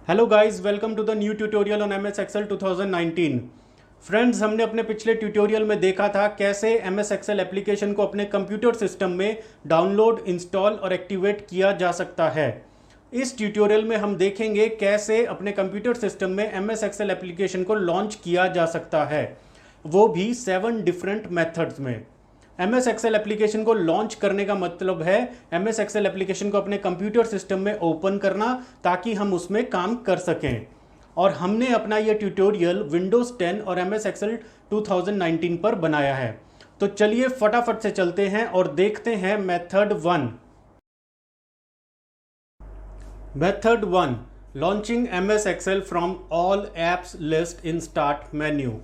Hello guys, welcome to the new tutorial on MS Excel 2019। Friends, हमने अपने पिछले tutorial में देखा था कैसे एमएस एक्सेल एप्लीकेशन को अपने कंप्यूटर सिस्टम में डाउनलोड, इंस्टॉल और एक्टिवेट किया जा सकता है। इस ट्यूटोरियल में हम देखेंगे कैसे अपने कंप्यूटर सिस्टम में एमएस एक्सेल एप्लीकेशन को लॉन्च किया जा सकता है, वो भी 7 डिफरेंट मेथड्स में। एमएस एक्सेल एप्लीकेशन को लॉन्च करने का मतलब है एमएस एक्सेल एप्लीकेशन को अपने कंप्यूटर सिस्टम में ओपन करना ताकि हम उसमें काम कर सकें। और हमने अपना यह ट्यूटोरियल विंडोज 10 और एमएस एक्सेल 2019 पर बनाया है। तो चलिए फटाफट से चलते हैं और देखते हैं method 1। Method 1, launching MS Excel from all apps list in start menu.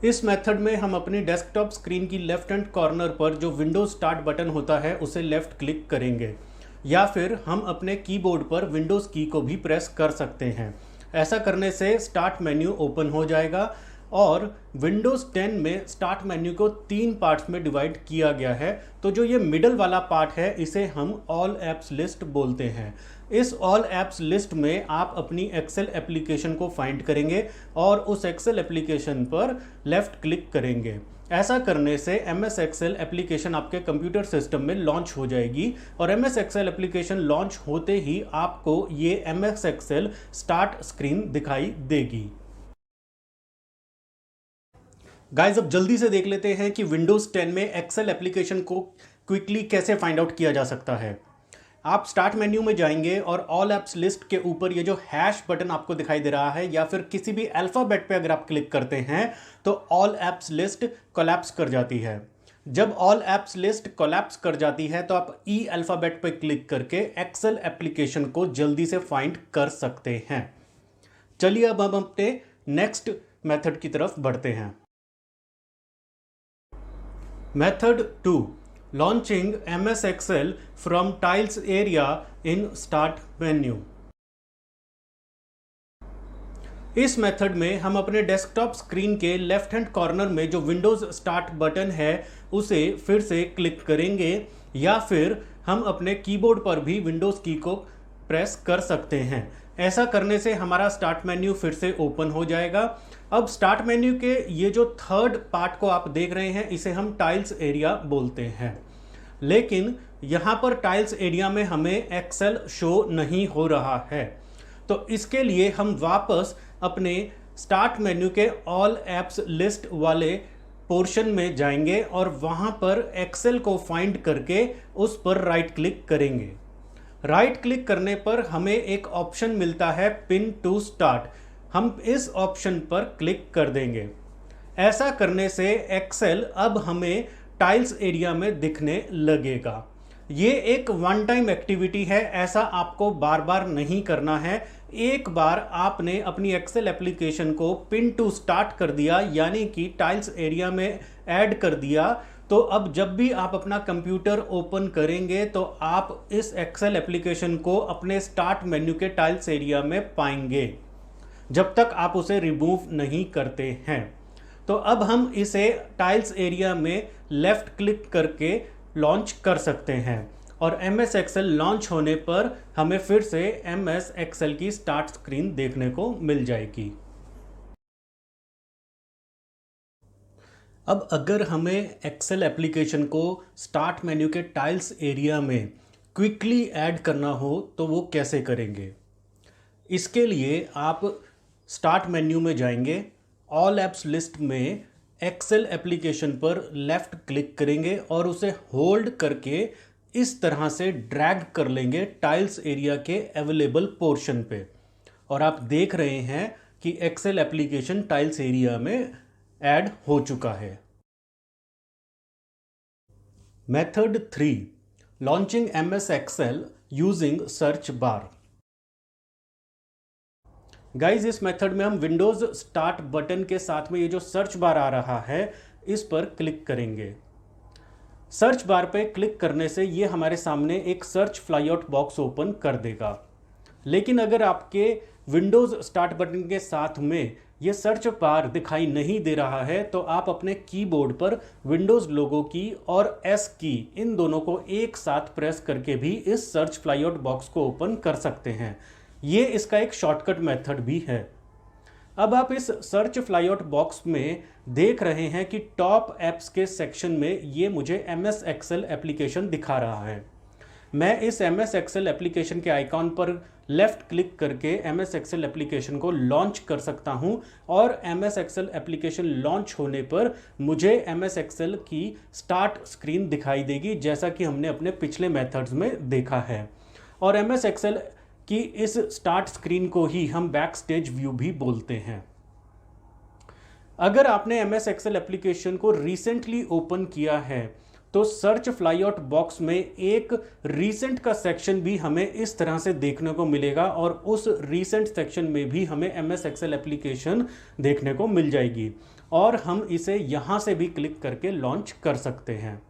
इस मेथड में हम अपनी डेस्कटॉप स्क्रीन की लेफ्ट हैंड कॉर्नर पर जो विंडोज स्टार्ट बटन होता है उसे लेफ्ट क्लिक करेंगे, या फिर हम अपने कीबोर्ड पर विंडोज की को भी प्रेस कर सकते हैं। ऐसा करने से स्टार्ट मेन्यू ओपन हो जाएगा। और विंडोज 10 में स्टार्ट मेन्यू को 3 पार्ट्स में डिवाइड किया गया है। तो जो ये मिडल वाला पार्ट है इसे हम ऑल एप्स लिस्ट बोलते हैं। इस ऑल एप्स लिस्ट में आप अपनी एक्सेल एप्लीकेशन को फाइंड करेंगे और उस एक्सेल एप्लीकेशन पर लेफ्ट क्लिक करेंगे। ऐसा करने से एमएस एक्सेल एप्लीकेशन आपके कंप्यूटर सिस्टम में लॉन्च हो जाएगी और एमएस एक्सेल एप्लीकेशन लॉन्च होते ही आपको ये एमएस एक्सेल स्टार्ट स्क्रीन दिखाई देगी। गाइस, अब जल्दी से देख लेते हैं कि विंडोज 10 में एक्सेल एप्लीकेशन को क्विकली कैसे फाइंड आउट किया जा सकता है। आप स्टार्ट मेन्यू में जाएंगे और ऑल एप्स लिस्ट के ऊपर ये जो हैश बटन आपको दिखाई दे रहा है, या फिर किसी भी अल्फाबेट पे अगर आप क्लिक करते हैं तो ऑल एप्स लिस्ट कोलैप्स कर जाती है। जब ऑल एप्स लिस्ट कोलैप्स कर जाती है तो आप ई अल्फाबेट पे क्लिक करके एक्सेल एप्लीकेशन को जल्दी से फाइंड कर सकते हैं। चलिए अब हम अपने नेक्स्ट मेथड की तरफ बढ़ते हैं। Method 2, launching MS Excel from tiles area in start menu. इस मेथड में हम अपने डेस्कटॉप स्क्रीन के लेफ्ट हैंड कॉर्नर में जो विंडोज स्टार्ट बटन है उसे फिर से क्लिक करेंगे, या फिर हम अपने कीबोर्ड पर भी विंडोज की को प्रेस कर सकते हैं। ऐसा करने से हमारा स्टार्ट मेन्यू फिर से ओपन हो जाएगा। अब स्टार्ट मेन्यू के ये जो थर्ड पार्ट को आप देख रहे हैं इसे हम टाइल्स एरिया बोलते हैं, लेकिन यहाँ पर टाइल्स एरिया में हमें एक्सेल शो नहीं हो रहा है। तो इसके लिए हम वापस अपने स्टार्ट मेन्यू के ऑल एप्स लिस्ट वाले पोर्शन में जाएंगे और वहाँ पर एक्सेल को फाइंड करके उस पर राइट क्लिक करेंगे। राइट क्लिक करने पर हमें एक ऑप्शन मिलता है पिन टू स्टार्ट। हम इस ऑप्शन पर क्लिक कर देंगे। ऐसा करने से एक्सेल अब हमें टाइल्स एरिया में दिखने लगेगा। ये एक वन टाइम एक्टिविटी है, ऐसा आपको बार बार नहीं करना है। एक बार आपने अपनी एक्सेल एप्लीकेशन को पिन टू स्टार्ट कर दिया, यानी कि टाइल्स एरिया में ऐड कर दिया, तो अब जब भी आप अपना कंप्यूटर ओपन करेंगे तो आप इस एक्सेल एप्लीकेशन को अपने स्टार्ट मेन्यू के टाइल्स एरिया में पाएंगे, जब तक आप उसे रिमूव नहीं करते हैं। तो अब हम इसे टाइल्स एरिया में लेफ्ट क्लिक करके लॉन्च कर सकते हैं और एमएस एक्सेल लॉन्च होने पर हमें फिर से एमएस एक्सेल की स्टार्ट स्क्रीन देखने को मिल जाएगी। अब अगर हमें एक्सेल एप्लीकेशन को स्टार्ट मेन्यू के टाइल्स एरिया में क्विकली ऐड करना हो तो वो कैसे करेंगे? इसके लिए आप स्टार्ट मेन्यू में जाएंगे, ऑल एप्स लिस्ट में एक्सेल एप्लीकेशन पर लेफ्ट क्लिक करेंगे और उसे होल्ड करके इस तरह से ड्रैग कर लेंगे टाइल्स एरिया के अवेलेबल पोर्शन पे, और आप देख रहे हैं कि एक्सेल एप्लीकेशन टाइल्स एरिया में ऐड हो चुका है। Method 3, launching MS Excel using search bar. Guys, इस मेथड में हम विंडोज स्टार्ट बटन के साथ में ये जो सर्च बार आ रहा है इस पर क्लिक करेंगे। सर्च बार पे क्लिक करने से ये हमारे सामने एक सर्च फ्लाईआउट बॉक्स ओपन कर देगा। लेकिन अगर आपके विंडोज स्टार्ट बटन के साथ में ये सर्च बार दिखाई नहीं दे रहा है तो आप अपने कीबोर्ड पर विंडोज़ लोगो की और एस की इन दोनों को एक साथ प्रेस करके भी इस सर्च फ्लाईआउट बॉक्स को ओपन कर सकते हैं। ये इसका एक शॉर्टकट मेथड भी है। अब आप इस सर्च फ्लाईआउट बॉक्स में देख रहे हैं कि टॉप ऐप्स के सेक्शन में ये मुझे MS एक्सेल एप्लीकेशन दिखा रहा है। मैं इस MS एक्सेल एप्लीकेशन के आइकॉन पर लेफ्ट क्लिक करके MS एक्सेल एप्लीकेशन को लॉन्च कर सकता हूं और MS एक्सेल एप्लीकेशन लॉन्च होने पर मुझे MS एक्सेल की स्टार्ट स्क्रीन दिखाई देगी, जैसा कि हमने अपने पिछले मेथड्स में देखा है। और MS एक्सेल की इस स्टार्ट स्क्रीन को ही हम बैक स्टेज व्यू भी बोलते हैं। अगर आपने MS एक्सेल एप्लीकेशन को रिसेंटली ओपन किया है तो सर्च फ्लाईआउट बॉक्स में एक रीसेंट का सेक्शन भी हमें इस तरह से देखने को मिलेगा और उस रीसेंट सेक्शन में भी हमें MS एक्सेल एप्लीकेशन देखने को मिल जाएगी और हम इसे यहाँ से भी क्लिक करके लॉन्च कर सकते हैं।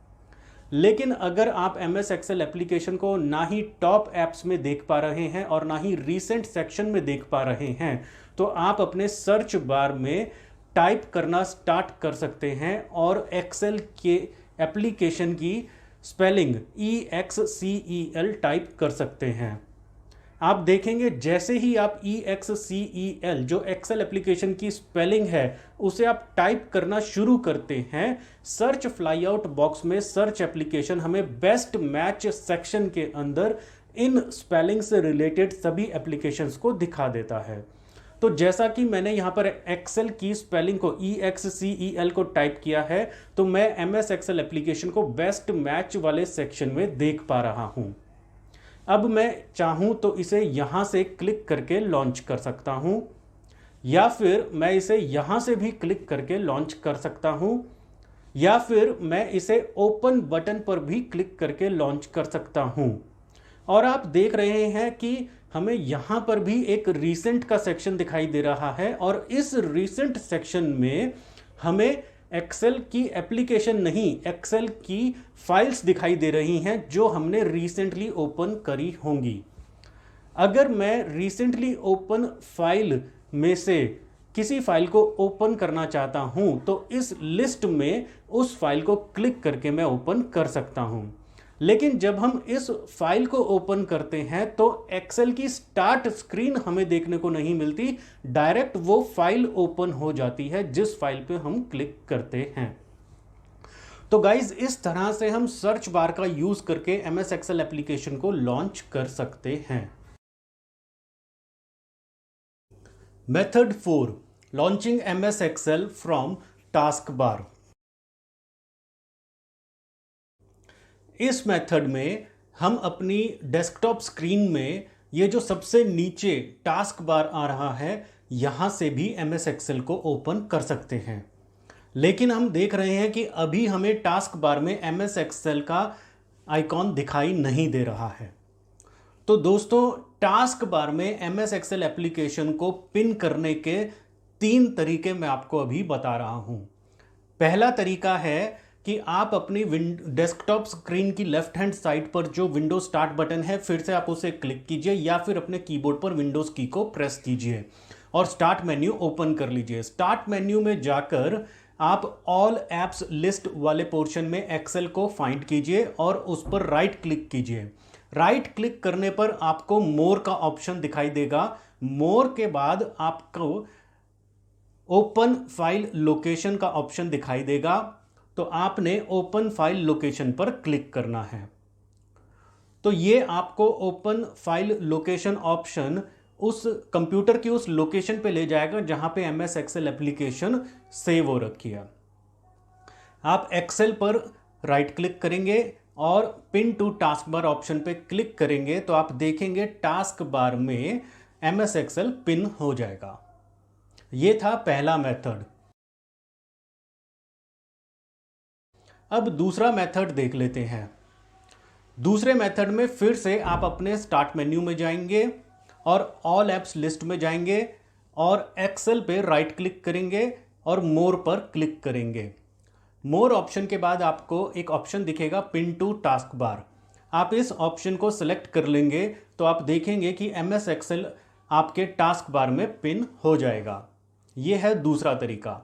लेकिन अगर आप MS एक्सेल एप्लीकेशन को ना ही टॉप ऐप्स में देख पा रहे हैं और ना ही रीसेंट सेक्शन में देख पा रहे हैं तो आप अपने सर्च बार में टाइप करना स्टार्ट कर सकते हैं और एक्सेल के एप्लीकेशन की स्पेलिंग EXCEL टाइप कर सकते हैं। आप देखेंगे जैसे ही आप EXCEL जो एक्सेल एप्लीकेशन की स्पेलिंग है उसे आप टाइप करना शुरू करते हैं, सर्च फ्लाईआउट बॉक्स में सर्च एप्लीकेशन हमें बेस्ट मैच सेक्शन के अंदर इन स्पेलिंग से रिलेटेड सभी एप्लीकेशंस को दिखा देता है। तो जैसा कि मैंने यहाँ पर एक्सेल की स्पेलिंग को EXCEL को टाइप किया है तो मैं MS एक्सेल एप्लीकेशन को बेस्ट मैच वाले सेक्शन में देख पा रहा हूँ। अब मैं चाहूँ तो इसे यहाँ से क्लिक करके लॉन्च कर सकता हूँ या फिर मैं इसे यहाँ से भी क्लिक करके लॉन्च कर सकता हूँ या फिर मैं इसे ओपन बटन पर भी क्लिक करके लॉन्च कर सकता हूँ। और आप देख रहे हैं कि हमें यहाँ पर भी एक रीसेंट का सेक्शन दिखाई दे रहा है और इस रीसेंट सेक्शन में हमें एक्सेल की एप्लीकेशन नहीं, एक्सेल की फाइल्स दिखाई दे रही हैं जो हमने रिसेंटली ओपन करी होंगी। अगर मैं रिसेंटली ओपन फाइल में से किसी फाइल को ओपन करना चाहता हूं तो इस लिस्ट में उस फाइल को क्लिक करके मैं ओपन कर सकता हूं। लेकिन जब हम इस फाइल को ओपन करते हैं तो एक्सेल की स्टार्ट स्क्रीन हमें देखने को नहीं मिलती, डायरेक्ट वो फाइल ओपन हो जाती है जिस फाइल पे हम क्लिक करते हैं। तो गाइज इस तरह से हम सर्च बार का यूज करके MS एक्सेल एप्लीकेशन को लॉन्च कर सकते हैं। Method 4, launching MS Excel from task bar. इस मेथड में हम अपनी डेस्कटॉप स्क्रीन में ये जो सबसे नीचे टास्क बार आ रहा है यहाँ से भी MS एक्सेल को ओपन कर सकते हैं। लेकिन हम देख रहे हैं कि अभी हमें टास्क बार में MS एक्सेल का आइकॉन दिखाई नहीं दे रहा है। तो दोस्तों टास्क बार में MS एक्सेल एप्लीकेशन को पिन करने के 3 तरीके मैं आपको अभी बता रहा हूँ। पहला तरीका है कि आप अपनी डेस्कटॉप स्क्रीन की लेफ्ट हैंड साइड पर जो विंडोज स्टार्ट बटन है फिर से आप उसे क्लिक कीजिए या फिर अपने कीबोर्ड पर विंडोज की को प्रेस कीजिए और स्टार्ट मेन्यू ओपन कर लीजिए। स्टार्ट मेन्यू में जाकर आप ऑल एप्स लिस्ट वाले पोर्शन में एक्सेल को फाइंड कीजिए और उस पर राइट क्लिक कीजिए। राइट क्लिक करने पर आपको मोर का ऑप्शन दिखाई देगा। मोर के बाद आपको ओपन फाइल लोकेशन का ऑप्शन दिखाई देगा, तो आपने ओपन फाइल लोकेशन पर क्लिक करना है। तो ये आपको ओपन फाइल लोकेशन ऑप्शन उस कंप्यूटर की उस लोकेशन पे ले जाएगा जहां पे MS एक्सेल एप्लीकेशन सेव हो रखी है। आप एक्सेल पर राइट क्लिक करेंगे और pin to task bar option पे क्लिक करेंगे तो आप देखेंगे टास्क बार में MS एक्सेल पिन हो जाएगा। ये था पहला मेथड। अब दूसरा मेथड देख लेते हैं। दूसरे मेथड में फिर से आप अपने स्टार्ट मेन्यू में जाएंगे और ऑल एप्स लिस्ट में जाएंगे और एक्सेल पे राइट क्लिक करेंगे और मोर पर क्लिक करेंगे। मोर ऑप्शन के बाद आपको एक ऑप्शन दिखेगा पिन टू टास्क बार। आप इस ऑप्शन को सिलेक्ट कर लेंगे तो आप देखेंगे कि MS एक्सेल आपके टास्क बार में पिन हो जाएगा। यह है दूसरा तरीका।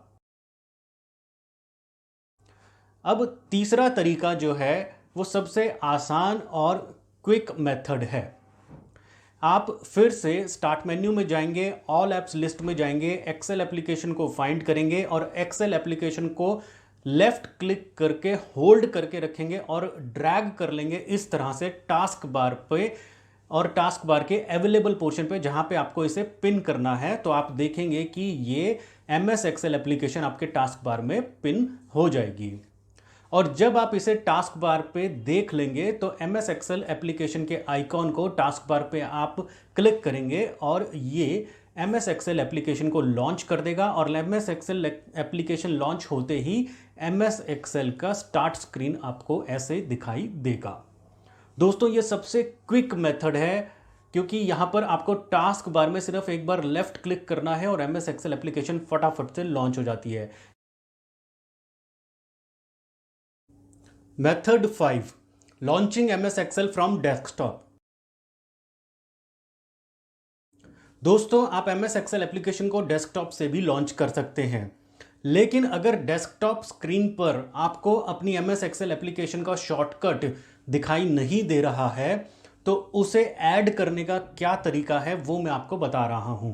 अब तीसरा तरीका जो है वो सबसे आसान और क्विक मेथड है। आप फिर से स्टार्ट मेन्यू में जाएंगे, ऑल एप्स लिस्ट में जाएंगे, एक्सेल एप्लीकेशन को फाइंड करेंगे और एक्सेल एप्लीकेशन को लेफ्ट क्लिक करके होल्ड करके रखेंगे और ड्रैग कर लेंगे इस तरह से टास्क बार पे, और टास्क बार के अवेलेबल पोर्शन पे जहां पे आपको इसे पिन करना है। तो आप देखेंगे कि ये एमएस एक्सेल एप्लीकेशन आपके टास्क बार में पिन हो जाएगी। और जब आप इसे टास्क बार पे देख लेंगे तो एमएस एक्सेल एप्लीकेशन के आइकॉन को टास्क बार पे आप क्लिक करेंगे और ये एमएस एक्सेल एप्लीकेशन को लॉन्च कर देगा। और एमएस एक्सेल एप्लीकेशन लॉन्च होते ही एमएस एक्सेल का स्टार्ट स्क्रीन आपको ऐसे दिखाई देगा। दोस्तों, ये सबसे क्विक मेथड है क्योंकि यहां पर आपको टास्क बार में सिर्फ एक बार लेफ्ट क्लिक करना है और एमएस एक्सेल एप्लीकेशन फटाफट से लॉन्च हो जाती है। Method 5, launching MS Excel from desktop. दोस्तों, आप एमएस एक्सेल एप्लीकेशन को डेस्कटॉप से भी लॉन्च कर सकते हैं, लेकिन अगर डेस्कटॉप स्क्रीन पर आपको अपनी एमएस एक्सेल एप्लीकेशन का शॉर्टकट दिखाई नहीं दे रहा है तो उसे ऐड करने का क्या तरीका है वो मैं आपको बता रहा हूं।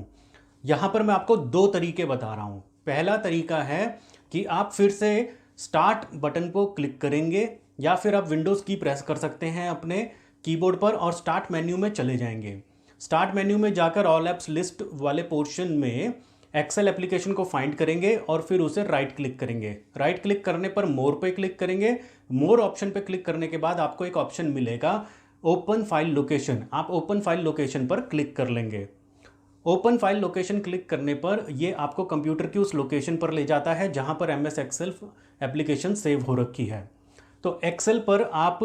यहां पर मैं आपको दो तरीके बता रहा हूं। पहला तरीका है कि आप फिर से स्टार्ट बटन को क्लिक करेंगे या फिर आप विंडोज की प्रेस कर सकते हैं अपने कीबोर्ड पर और स्टार्ट मेन्यू में चले जाएंगे। स्टार्ट मेन्यू में जाकर ऑल एप्स लिस्ट वाले पोर्शन में एक्सेल एप्लीकेशन को फाइंड करेंगे और फिर उसे राइट क्लिक करेंगे। राइट क्लिक करने पर मोर पे क्लिक करेंगे। मोर ऑप्शन पे क्लिक करने के बाद आपको एक ऑप्शन मिलेगा ओपन फाइल लोकेशन। आप ओपन फाइल लोकेशन पर क्लिक कर लेंगे। ओपन फाइल लोकेशन क्लिक करने पर यह आपको कंप्यूटर की उस लोकेशन पर ले जाता है जहां पर एमएस एक्सेल एप्लीकेशन सेव हो रखी है। तो एक्सेल पर आप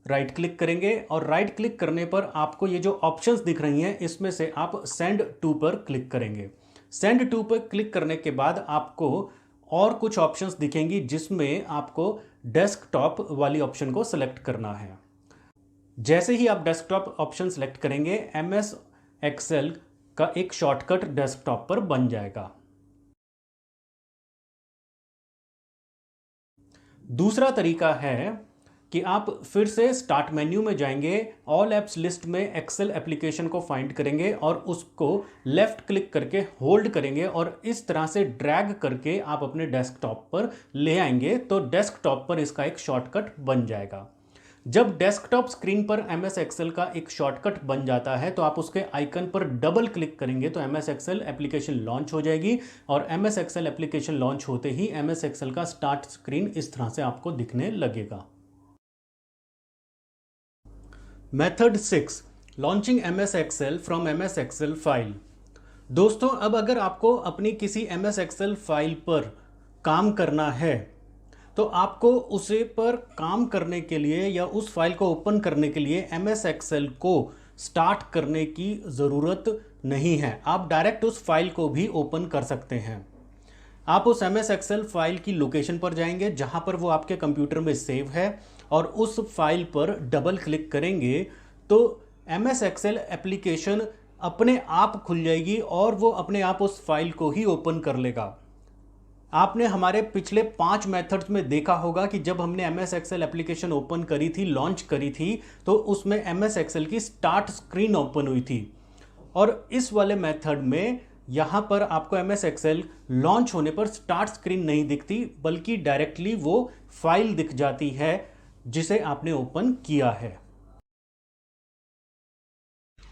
राइट क्लिक करेंगे और राइट क्लिक करने पर आपको ये जो ऑप्शंस दिख रही हैं इसमें से आप सेंड टू पर क्लिक करेंगे। सेंड टू पर क्लिक करने के बाद आपको और कुछ ऑप्शंस दिखेंगी जिसमें आपको डेस्कटॉप वाली ऑप्शन को सिलेक्ट करना है। जैसे ही आप डेस्कटॉप ऑप्शन सिलेक्ट करेंगे एमएस एक्सेल का एक शॉर्टकट डेस्कटॉप पर बन जाएगा। दूसरा तरीका है कि आप फिर से स्टार्ट मेन्यू में जाएंगे, ऑल एप्स लिस्ट में एक्सेल एप्लीकेशन को फाइंड करेंगे और उसको लेफ्ट क्लिक करके होल्ड करेंगे और इस तरह से ड्रैग करके आप अपने डेस्कटॉप पर ले आएंगे तो डेस्कटॉप पर इसका एक शॉर्टकट बन जाएगा। जब डेस्कटॉप स्क्रीन पर एमएस एक्सेल का एक शॉर्टकट बन जाता है तो आप उसके आइकन पर डबल क्लिक करेंगे तो एमएस एक्सेल एप्लीकेशन लॉन्च हो जाएगी और एमएस एक्सेल एप्लीकेशन लॉन्च होते ही एमएस एक्सेल का स्टार्ट स्क्रीन इस तरह से आपको दिखने लगेगा। Method 6, launching MS Excel from MS Excel file. दोस्तों, अब अगर आपको अपनी किसी एमएस एक्सेल फाइल पर काम करना है तो आपको उसे पर काम करने के लिए या उस फाइल को ओपन करने के लिए एमएस एक्सेल को स्टार्ट करने की ज़रूरत नहीं है। आप डायरेक्ट उस फाइल को भी ओपन कर सकते हैं। आप उस एमएस एक्सेल फाइल की लोकेशन पर जाएंगे जहां पर वो आपके कंप्यूटर में सेव है और उस फाइल पर डबल क्लिक करेंगे तो एमएस एक्सेल एप्लीकेशन अपने आप खुल जाएगी और वो अपने आप उस फाइल को ही ओपन कर लेगा। आपने हमारे पिछले 5 मेथड्स में देखा होगा कि जब हमने एमएस एक्सेल एप्लीकेशन ओपन करी थी, लॉन्च करी थी, तो उसमें एमएस एक्सेल की स्टार्ट स्क्रीन ओपन हुई थी। और इस वाले मेथड में यहाँ पर आपको एमएस एक्सेल लॉन्च होने पर स्टार्ट स्क्रीन नहीं दिखती बल्कि डायरेक्टली वो फाइल दिख जाती है जिसे आपने ओपन किया है।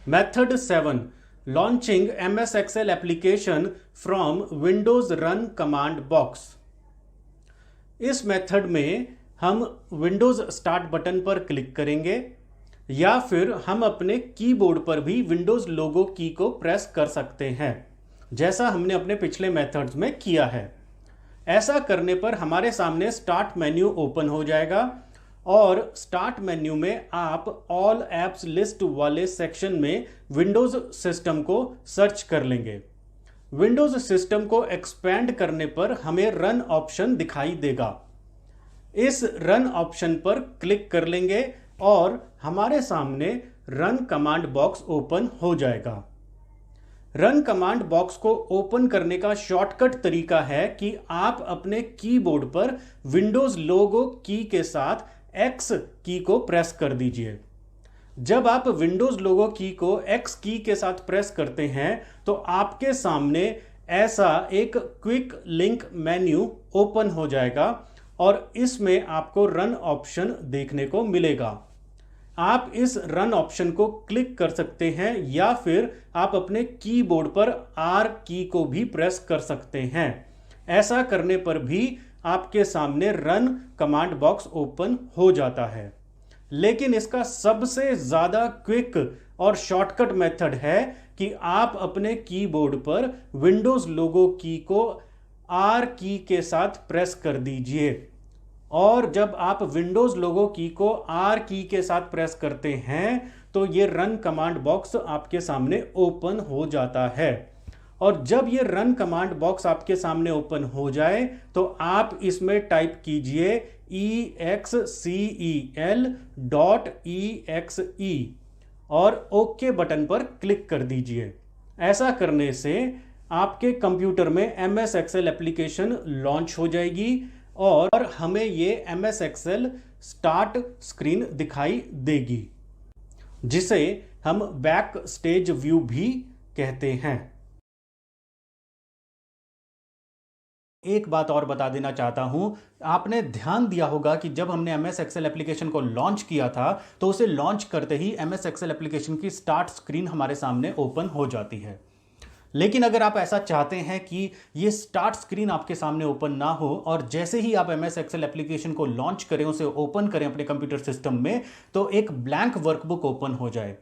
Method 7, launching MS Excel application from Windows run command box. इस मेथड में हम विंडोज स्टार्ट बटन पर क्लिक करेंगे या फिर हम अपने कीबोर्ड पर भी विंडोज लोगो की को प्रेस कर सकते हैं जैसा हमने अपने पिछले मेथड्स में किया है। ऐसा करने पर हमारे सामने स्टार्ट मेन्यू ओपन हो जाएगा और स्टार्ट मेन्यू में आप ऑल एप्स लिस्ट वाले सेक्शन में विंडोज सिस्टम को सर्च कर लेंगे। विंडोज सिस्टम को एक्सपैंड करने पर हमें रन ऑप्शन दिखाई देगा। इस रन ऑप्शन पर क्लिक कर लेंगे और हमारे सामने रन कमांड बॉक्स ओपन हो जाएगा। रन कमांड बॉक्स को ओपन करने का शॉर्टकट तरीका है कि आप अपने कीबोर्ड पर विंडोज लोगो की के साथ एक्स की को प्रेस कर दीजिए। जब आप विंडोज लोगो की को एक्स की के साथ प्रेस करते हैं तो आपके सामने ऐसा एक क्विक लिंक मेन्यू ओपन हो जाएगा और इसमें आपको रन ऑप्शन देखने को मिलेगा। आप इस रन ऑप्शन को क्लिक कर सकते हैं या फिर आप अपने कीबोर्ड पर आर की को भी प्रेस कर सकते हैं। ऐसा करने पर भी आपके सामने रन कमांड बॉक्स ओपन हो जाता है। लेकिन इसका सबसे ज्यादा क्विक और शॉर्टकट मेथड है कि आप अपने कीबोर्ड पर विंडोज लोगो की को आर की के साथ प्रेस कर दीजिए और जब आप विंडोज लोगो की को आर की के साथ प्रेस करते हैं तो ये रन कमांड बॉक्स आपके सामने ओपन हो जाता है। और जब ये रन कमांड बॉक्स आपके सामने ओपन हो जाए तो आप इसमें टाइप कीजिए excel.exe और ओके बटन पर क्लिक कर दीजिए। ऐसा करने से आपके कंप्यूटर में MS Excel एप्लीकेशन लॉन्च हो जाएगी और हमें ये MS Excel स्टार्ट स्क्रीन दिखाई देगी, जिसे हम बैक स्टेज व्यू भी कहते हैं। एक बात और बता देना चाहता हूं, आपने ध्यान दिया होगा कि जब हमने MS Excel एप्लीकेशन को लॉन्च किया था तो उसे लॉन्च करते ही MS Excel एप्लीकेशन की स्टार्ट स्क्रीन हमारे सामने ओपन हो जाती है। लेकिन अगर आप ऐसा चाहते हैं कि ये स्टार्ट स्क्रीन आपके सामने ओपन ना हो और जैसे ही आप MS Excel एप्लीकेशन को लॉन्च करें, उसे ओपन करें अपने कंप्यूटर सिस्टम में, तो एक ब्लैंक वर्कबुक ओपन हो जाए,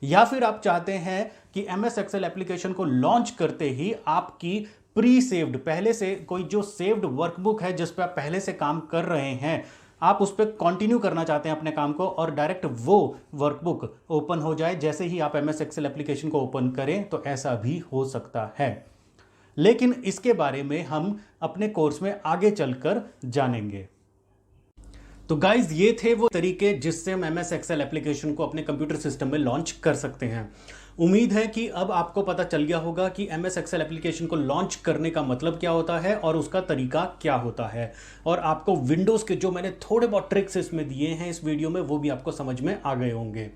या फिर आप चाहते हैं कि MS Excel एप्लीकेशन को लॉन्च करते ही आपकी प्री सेव्ड, पहले से कोई जो सेव्ड वर्कबुक है जिस पर आप पहले से काम कर रहे हैं, आप उस पर कंटिन्यू करना चाहते हैं अपने काम को और डायरेक्ट वो वर्कबुक ओपन हो जाए जैसे ही आप MS Excel एप्लीकेशन को ओपन करें, तो ऐसा भी हो सकता है। लेकिन इसके बारे में हम अपने कोर्स में आगे चलकर जानेंगे। तो गाइज, ये थे वो तरीके जिससे हम MS Excel एप्लीकेशन को अपने कंप्यूटर सिस्टम में लॉन्च कर सकते हैं। उम्मीद है कि अब आपको पता चल गया होगा कि MS Excel एप्लीकेशन को लॉन्च करने का मतलब क्या होता है और उसका तरीका क्या होता है, और आपको विंडोज़ के जो मैंने थोड़े बहुत ट्रिक्स इसमें दिए हैं इस वीडियो में, वो भी आपको समझ में आ गए होंगे।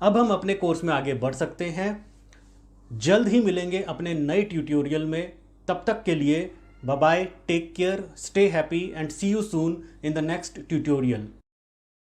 अब हम अपने कोर्स में आगे बढ़ सकते हैं। जल्द ही मिलेंगे अपने नए ट्यूटोरियल में। तब तक के लिए bye bye, take care, stay happy and see you soon in the next tutorial.